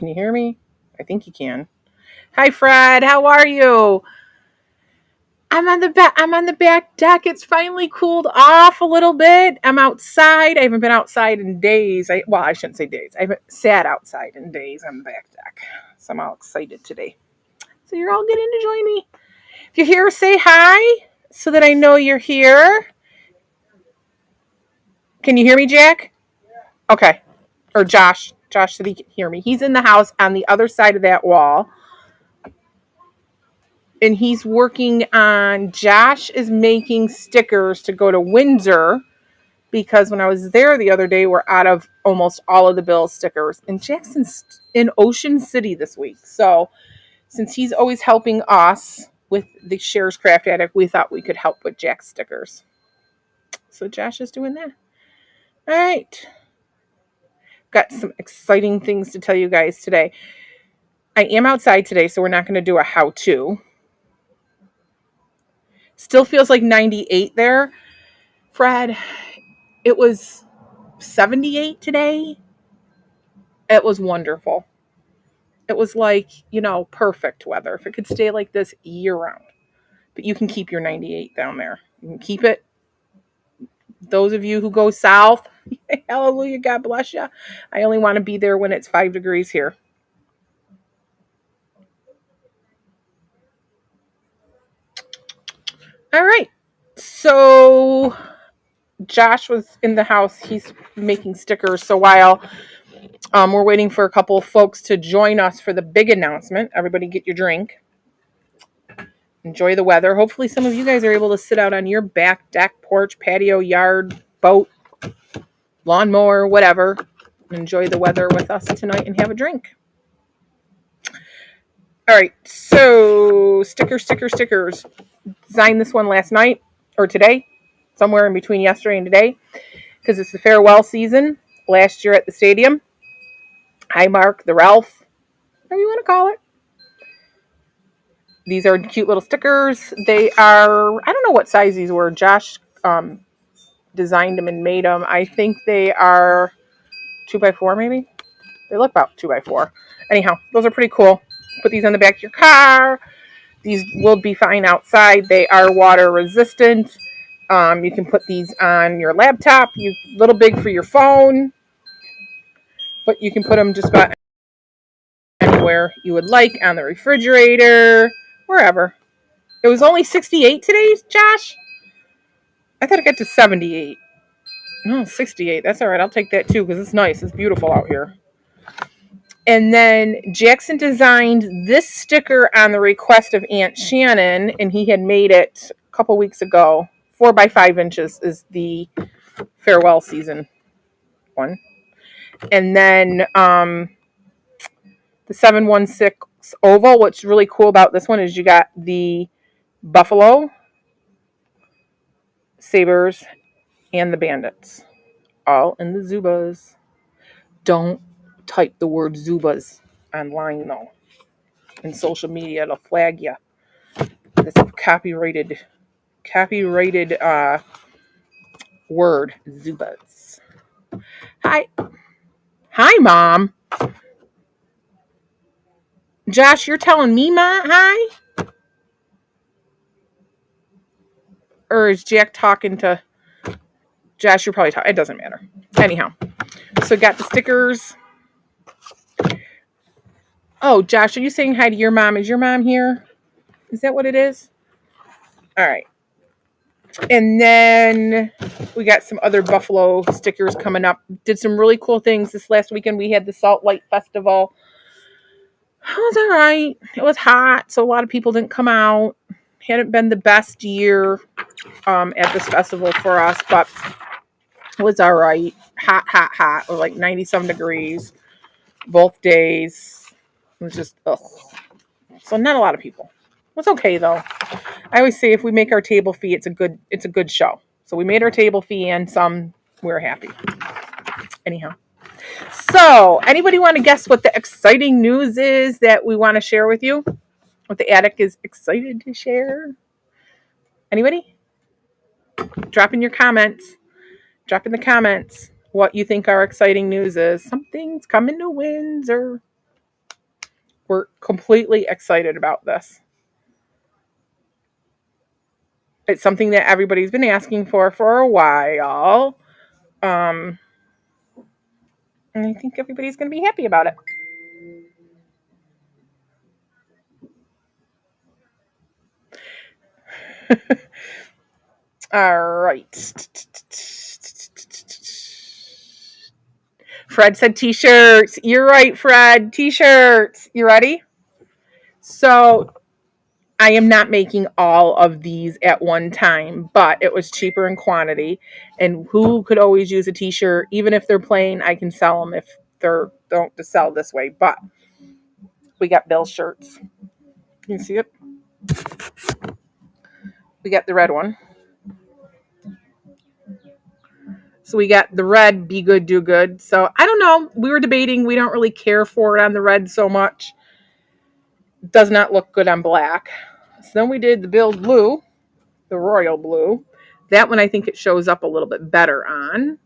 Can you hear me? I think you can. Hi, Fred. How are you? I'm on the back. I'm on the back deck. It's finally cooled off a little bit. I'm outside. I haven't been outside in days. I shouldn't say days. I haven't sat outside in days on the back deck. So I'm all excited today. So you're all getting to join me. If you're here, say hi so that I know you're here. Can you hear me, Jack? Okay. Or Josh. Josh said he can hear me. He's in the house on the other side of that wall. And he's working on, Josh is making stickers to go to Windsor because when I was there the other day, we're out of almost all of the Bill stickers. And Jackson's in Ocean City this week. So since he's always helping us with the Sher's Craft Attic, we thought we could help with Jack's stickers. So Josh is doing that. All right. Got some exciting things to tell you guys today. I am outside today, so we're not going to do a how-to. Still feels like 98 there. Fred, it was 78 today. It was wonderful. It was like, perfect weather. If it could stay like this year round. But you can keep your 98 down there. You can keep it. Those of you who go south, hallelujah, God bless you. I only want to be there when it's 5 degrees here. All right. So Josh was in the house. He's making stickers. So while we're waiting for a couple of folks to join us for the big announcement, everybody get your drink. Enjoy the weather. Hopefully some of you guys are able to sit out on your back deck, porch, patio, yard, boat, lawnmower, whatever. Enjoy the weather with us tonight and have a drink. All right, so stickers. Designed this one last night or today, somewhere in between yesterday and today, because it's the farewell season. Last year at the stadium. Hi, Mark, the Ralph, whatever you want to call it. These are cute little stickers. They are, I don't know what size these were. Josh designed them and made them. I think they are 2x4 maybe. They look about 2x4. Anyhow, those are pretty cool. Put these on the back of your car. These will be fine outside. They are water resistant. You can put these on your laptop. A little big for your phone. But you can put them just about anywhere you would like, on the refrigerator, wherever. It was only 68 today, Josh? I thought it got to 78. No, 68. That's all right. I'll take that too because it's nice. It's beautiful out here. And then Jackson designed this sticker on the request of Aunt Shannon, and he had made it a couple weeks ago. 4 by 5 inches is the farewell season one. And then the 716 oval. What's really cool about this one is you got the buffalo, sabers, and the bandits all in the Zubas. Don't type the word Zubas online though. In social media, it'll flag you. It's a copyrighted word, Zubas. Hi, Mom. Josh, you're telling me, Ma, hi? Or is Jack talking to Josh? You're probably talking. It doesn't matter. Anyhow, so got the stickers. Oh, Josh, are you saying hi to your mom? Is your mom here? Is that what it is? All right. And then we got some other buffalo stickers coming up. Did some really cool things this last weekend. We had the Salt Light Festival. It was all right. It was hot, so a lot of people didn't come out. Hadn't been the best year at this festival for us, but it was all right. Hot. It was like 97 degrees both days. It was just, ugh. So not a lot of people. It was okay though. I always say if we make our table fee, it's a good show. So we made our table fee and some. We're happy. Anyhow. So anybody want to guess what the exciting news is that we want to share with you? What the attic is excited to share? Anybody? Drop in your comments. Drop in the comments what you think our exciting news is. Something's coming to Windsor. We're completely excited about this. It's something that everybody's been asking for a while. Um, and I think everybody's going to be happy about it. All right. Fred said t-shirts. You're right, Fred. T-shirts. You ready? So I am not making all of these at one time, but it was cheaper in quantity. And who could always use a t-shirt? Even if they're plain, I can sell them if they're don't to sell this way. But we got Bill shirts. Can you see it? We got the red one. So we got the red, be good, do good. So I don't know. We were debating. We don't really care for it on the red so much. Does not look good on black. So then we did the Bill blue, the royal blue. That one I think it shows up a little bit better on.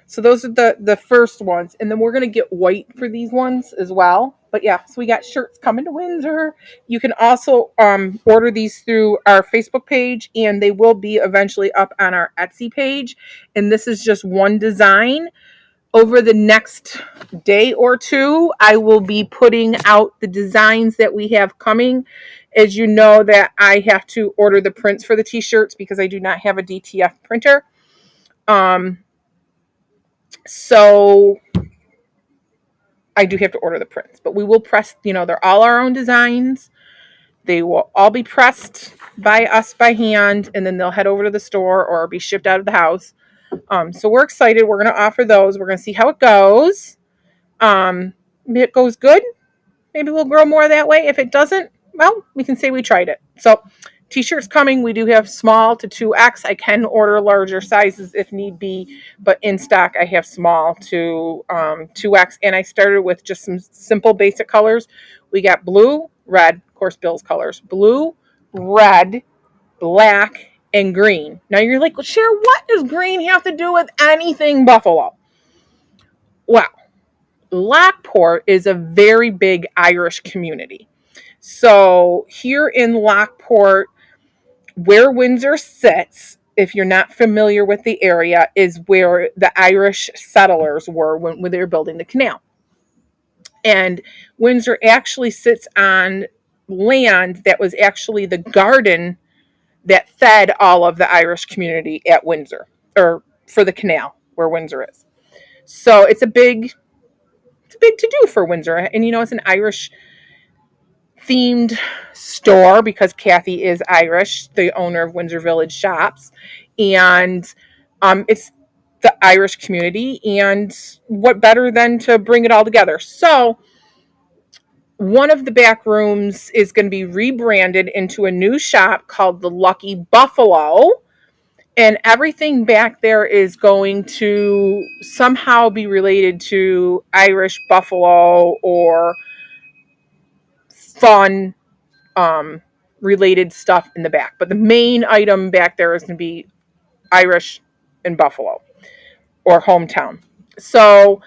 So those are the first ones. And then we're going to get white for these ones as well. But yeah, so we got shirts coming to Windsor. You can also order these through our Facebook page, and they will be eventually up on our Etsy page. And this is just one design. Over the next day or two, I will be putting out the designs that we have coming. As you know that I have to order the prints for the t-shirts because I do not have a DTF printer. So I do have to order the prints, but we will press, they're all our own designs. They will all be pressed by us by hand, and then they'll head over to the store or be shipped out of the house. So we're excited. We're going to offer those. We're going to see how it goes. If it goes good, maybe we'll grow more that way. If it doesn't, well, we can say we tried it. So t-shirts coming. We do have small to 2X. I can order larger sizes if need be, but in stock I have small to 2X. And I started with just some simple basic colors. We got blue, red, of course Bill's colors, blue, red, black, and green. Now you're like, well, Cher, what does green have to do with anything Buffalo? Well, Lockport is a very big Irish community. So here in Lockport, where Windsor sits, if you're not familiar with the area, is where the Irish settlers were when they were building the canal. And Windsor actually sits on land that was actually the garden that fed all of the Irish community at Windsor, or for the canal where Windsor is. So it's a big to do for Windsor. And it's an Irish themed store because Kathy is Irish, the owner of Windsor Village Shops. And it's the Irish community. And what better than to bring it all together? So one of the back rooms is going to be rebranded into a new shop called the Lucky Buffalo. And everything back there is going to somehow be related to Irish buffalo or fun related stuff in the back. But the main item back there is going to be Irish and buffalo or hometown. So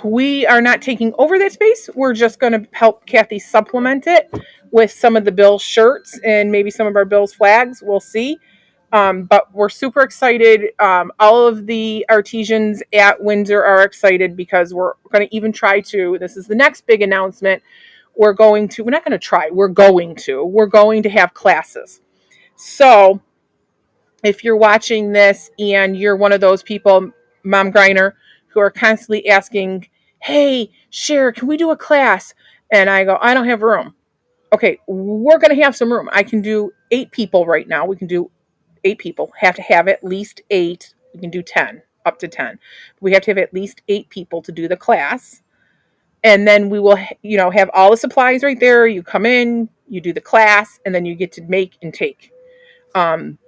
we are not taking over that space. We're just going to help Kathy supplement it with some of the Bill shirts and maybe some of our Bill's flags. We'll see. But we're super excited. All of the artisans at Windsor are excited because we're going to even try to, this is the next big announcement. We're going to have classes. So if you're watching this and you're one of those people, Mom Griner, who are constantly asking, hey, Cher, can we do a class? And I go, I don't have room. Okay, we're going to have some room. I can do 8 people right now. We can do 8 people. Have to have at least 8. We can do 10, up to 10. We have to have at least 8 people to do the class. And then we will, have all the supplies right there. You come in, you do the class, and then you get to make and take. And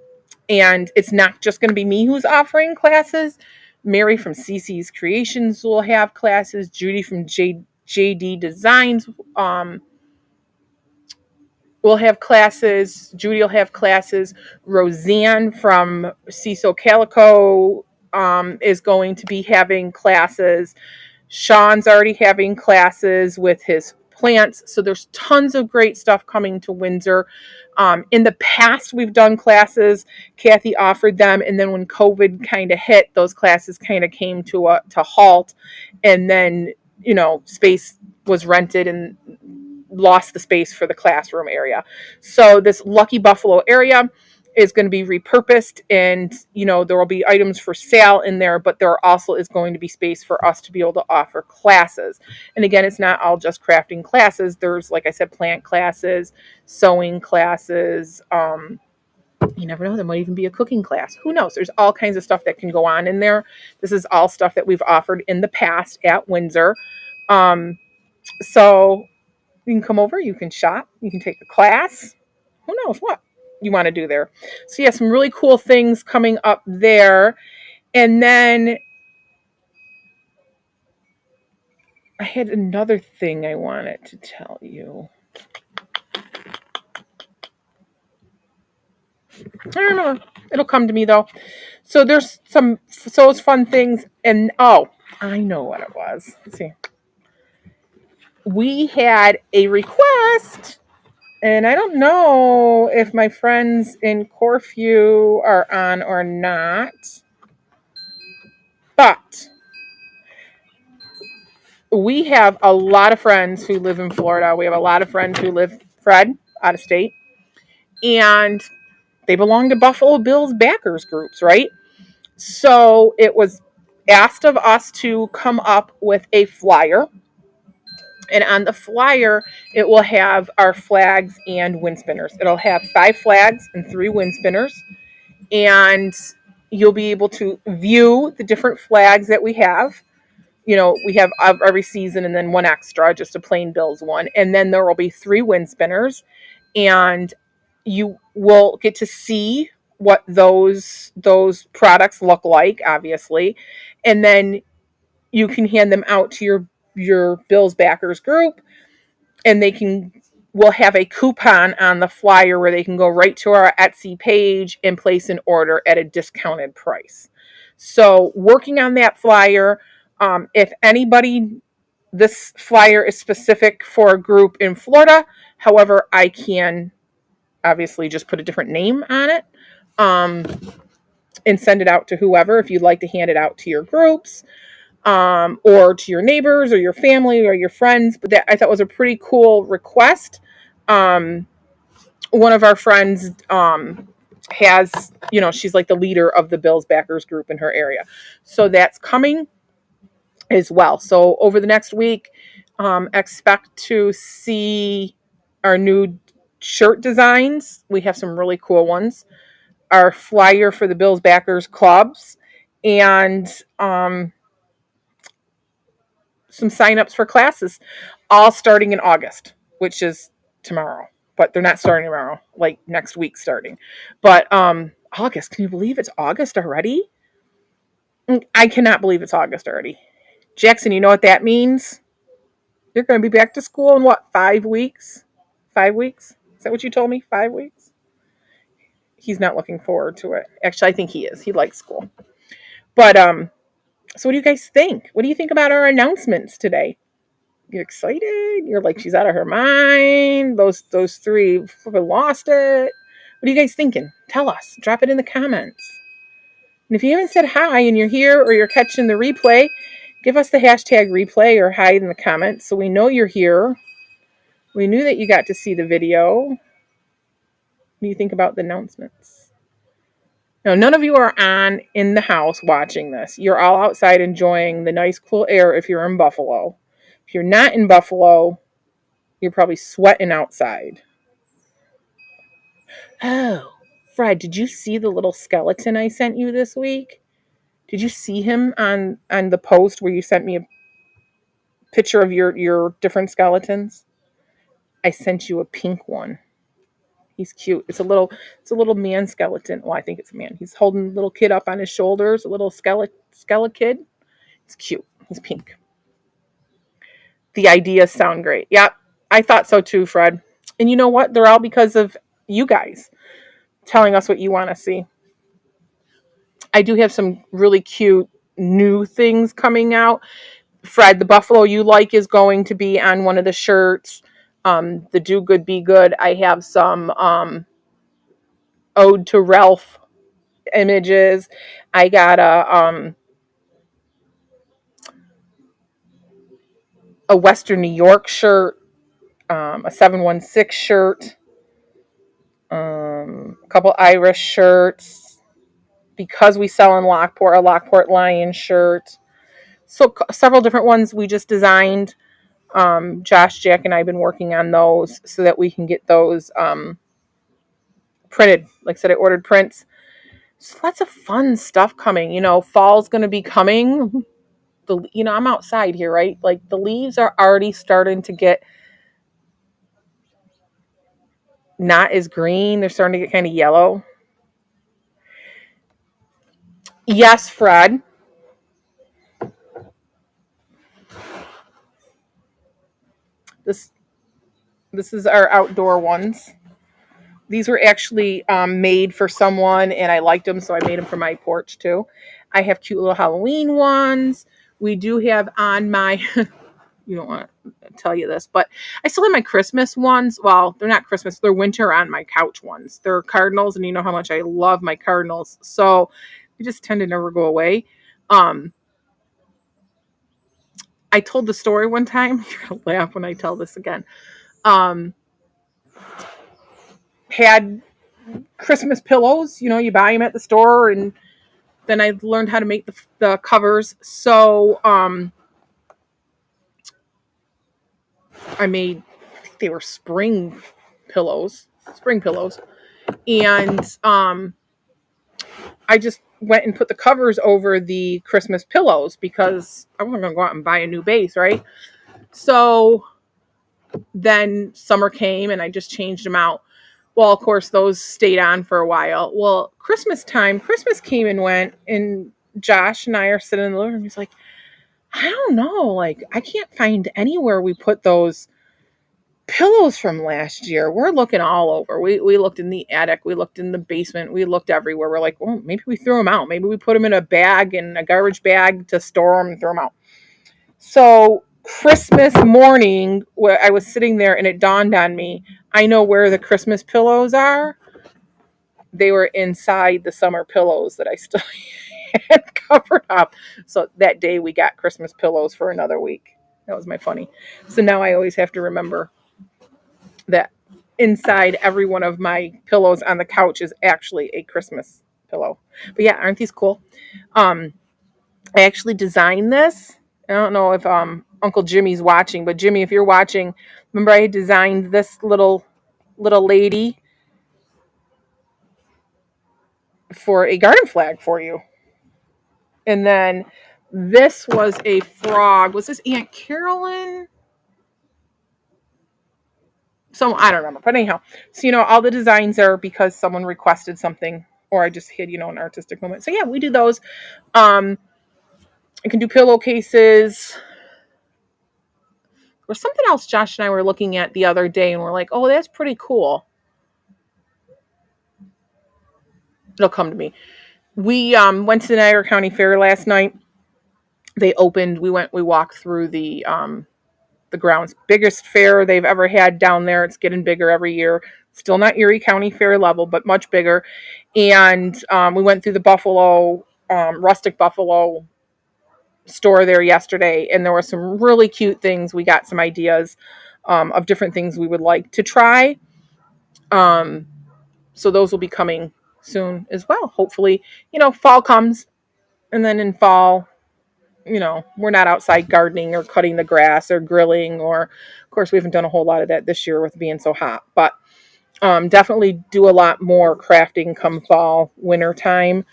it's not just going to be me who's offering classes. Mary from CC's Creations will have classes. Judy from JD Designs will have classes. Judy will have classes. Roseanne from CISO Calico is going to be having classes. Sean's already having classes with his plants. So there's tons of great stuff coming to Windsor. In the past, we've done classes. Kathy offered them, and then when COVID kind of hit, those classes kind of came to halt, and then space was rented and lost the space for the classroom area. So this Lucky Buffalo area is going to be repurposed, and there will be items for sale in there, but there also is going to be space for us to be able to offer classes. And again, it's not all just crafting classes. There's, like I said, plant classes, sewing classes. You never know, there might even be a cooking class. Who knows? There's all kinds of stuff that can go on in there. This is all stuff that we've offered in the past at Windsor. So you can come over, you can shop, you can take a class. Who knows what you want to do there. So yeah, some really cool things coming up there. And then I had another thing I wanted to tell you. I don't know. It'll come to me though. So there's some fun things, and I know what it was. Let's see. We had a request, and I don't know if my friends in Corfu are on or not, but we have a lot of friends who live in Florida. We have a lot of friends who live, Fred, out of state, and they belong to Buffalo Bills backers groups, right? So it was asked of us to come up with a flyer. And on the flyer, it will have our flags and wind spinners. It'll have 5 flags and 3 wind spinners. And you'll be able to view the different flags that we have. We have every season and then one extra, just a plain Bills one. And then there will be 3 wind spinners. And you will get to see what those products look like, obviously. And then you can hand them out to your Bills backers group, and we'll have a coupon on the flyer where they can go right to our Etsy page and place an order at a discounted price. So working on that flyer, if anybody, this flyer is specific for a group in Florida. However, I can obviously just put a different name on it, and send it out to whoever, if you'd like to hand it out to your groups, or to your neighbors or your family or your friends. But that I thought was a pretty cool request. One of our friends has, she's like the leader of the Bills backers group in her area. So that's coming as well. So over the next week, expect to see our new shirt designs. We have some really cool ones. Our flyer for the Bills backers clubs, and some signups for classes, all starting in August, which is tomorrow. But they're not starting tomorrow, like next week starting. But August, can you believe it's August already? I cannot believe it's August already. Jackson, you know what that means? You're going to be back to school in what, 5 weeks? 5 weeks? Is that what you told me? 5 weeks? He's not looking forward to it. Actually, I think he is. He likes school. But so what do you guys think? What do you think about our announcements today? You're excited? You're like, she's out of her mind. Those 3 lost it. What are you guys thinking? Tell us. Drop it in the comments. And if you haven't said hi and you're here or you're catching the replay, give us the hashtag replay or hi in the comments so we know you're here. We knew that you got to see the video. What do you think about the announcements? Now, none of you are in the house watching this. You're all outside enjoying the nice, cool air if you're in Buffalo. If you're not in Buffalo, you're probably sweating outside. Oh, Fred, did you see the little skeleton I sent you this week? Did you see him on the post where you sent me a picture of your different skeletons? I sent you a pink one. He's cute. It's a little man skeleton. Well, I think it's a man. He's holding a little kid up on his shoulders, a little skeleton kid. It's cute. He's pink. The ideas sound great. Yep, I thought so too, Fred. And you know what? They're all because of you guys telling us what you want to see. I do have some really cute new things coming out. Fred, the buffalo you like is going to be on one of the shirts. The Do Good Be Good. I have some Ode to Ralph images. I got a Western New York shirt, a 716 shirt, a couple Irish shirts. Because we sell in Lockport, a Lockport Lion shirt. So several different ones we just designed. Josh, Jack, and I have been working on those so that we can get those printed. Like I said, I ordered prints. So lots of fun stuff coming. Fall's going to be coming. I'm outside here, right? Like the leaves are already starting to get not as green. They're starting to get kind of yellow. Yes, Fred. This this is our outdoor ones. These were actually made for someone, and I liked them, so I made them for my porch too. I have cute little Halloween ones. We do have on my you don't want to tell you this, but I still have my Christmas ones. Well, they're not Christmas, they're winter on my couch ones. They're cardinals, and you know how much I love my cardinals. So they just tend to never go away. I told the story one time. You're going to laugh when I tell this again. Had Christmas pillows, you buy them at the store, and then I learned how to make the covers. So I think they were spring pillows, and I just went and put the covers over the Christmas pillows because I wasn't going to go out and buy a new base, right? So then summer came and I just changed them out. Well, of course, those stayed on for a while. Well, Christmas came and went, and Josh and I are sitting in the living room. He's like, I don't know. Like, I can't find anywhere we put those pillows from last year. We're looking all over. We looked in the attic. We looked in the basement. We looked everywhere. We're like, well, maybe we threw them out. Maybe we put them in a bag, in a garbage bag to store them and throw them out. So Christmas morning, where I was sitting there and it dawned on me, I know where the Christmas pillows are. They were inside the summer pillows that I still had covered up. So that day we got Christmas pillows for another week. That was my funny. So now I always have to remember that inside every one of my pillows on the couch is actually a Christmas pillow. But yeah, aren't these cool? I actually designed this. I don't know if Uncle Jimmy's watching, but Jimmy, if you're watching, remember I designed this little lady for a garden flag for you. And then this was a frog. Was this Aunt Carolyn? So I don't remember. But anyhow, so all the designs are because someone requested something, or I just hid, an artistic moment. So yeah, we do those. I can do pillowcases. Or something else Josh and I were looking at the other day, and we're like, oh, that's pretty cool. It'll come to me. We went to the Niagara County Fair last night. They opened. We walked through the grounds. Biggest fair they've ever had down there. It's getting bigger every year. Still not Erie County Fair level, but much bigger. And we went through the Buffalo, rustic Buffalo store there yesterday, and there were some really cute things. We got some ideas of different things we would like to try. So those will be coming soon as well. Hopefully, fall comes, and then in fall, we're not outside gardening or cutting the grass or grilling, or of course we haven't done a whole lot of that this year with being so hot, but definitely do a lot more crafting come fall, winter time.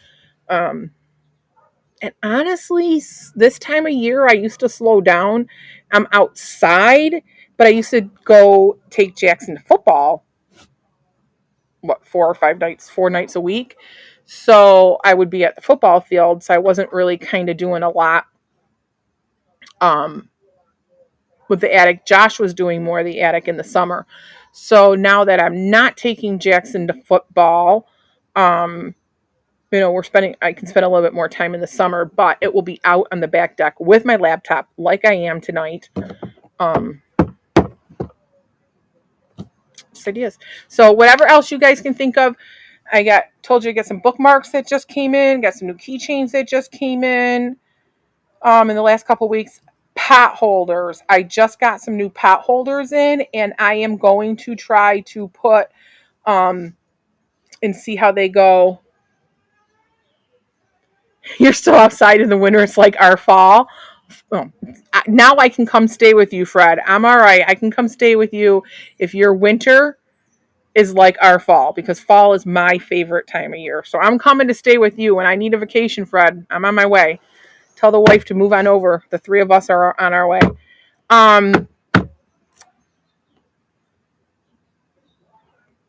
And honestly, this time of year, I used to slow down. I'm outside, but I used to go take Jackson to football, 4 nights a week. So I would be at the football field. So I wasn't really kind of doing a lot with the attic. Josh was doing more of the attic in the summer. So now that I'm not taking Jackson to football, I can spend a little bit more time in the summer, but it will be out on the back deck with my laptop like I am tonight. Just ideas. So whatever else you guys can think of, told you I got some bookmarks that just came in, got some new keychains that just came in the last couple weeks. Pot holders. I just got some new pot holders in, and I am going to try to put and see how they go. You're still outside in the winter. It's like our fall. Well, now I can come stay with you, Fred. I'm all right. I can come stay with you if your winter is like our fall, because fall is my favorite time of year. So I'm coming to stay with you, and I need a vacation, Fred. I'm on my way. Tell the wife to move on over. The three of us are on our way. I'm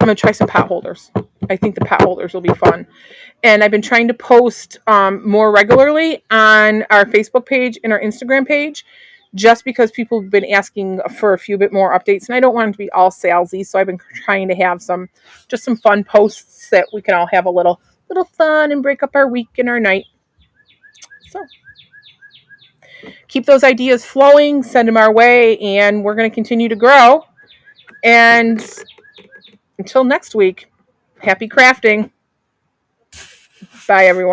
going to try some pot holders. I think the pot holders will be fun. And I've been trying to post more regularly on our Facebook page and our Instagram page, just because people have been asking for a few bit more updates, and I don't want them to be all salesy. So I've been trying to have some fun posts that we can all have a little fun and break up our week and our night. So keep those ideas flowing, send them our way, and we're going to continue to grow. And until next week, happy crafting. Bye, everyone.